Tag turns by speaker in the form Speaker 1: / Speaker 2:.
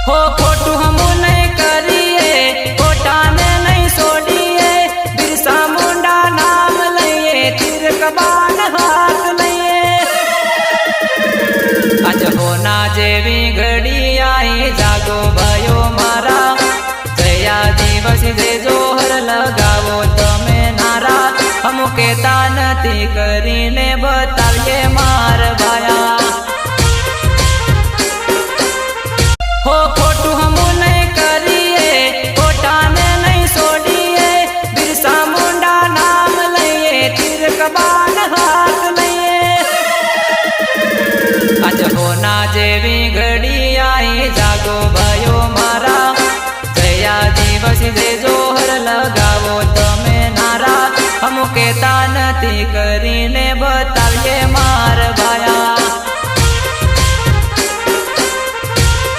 Speaker 1: हो खोटू हम नहीं करिए खोटा ने नहीं छोड़िए बिरसा मुंडा नाम लइए तीर कबान हाथ लइए आज होना जेवी घड़ी आई जागो भयो मारा जया दिवस जे जोहर लगावो तमे नारा हम कहता नथी करीने बताविए मार भाया हो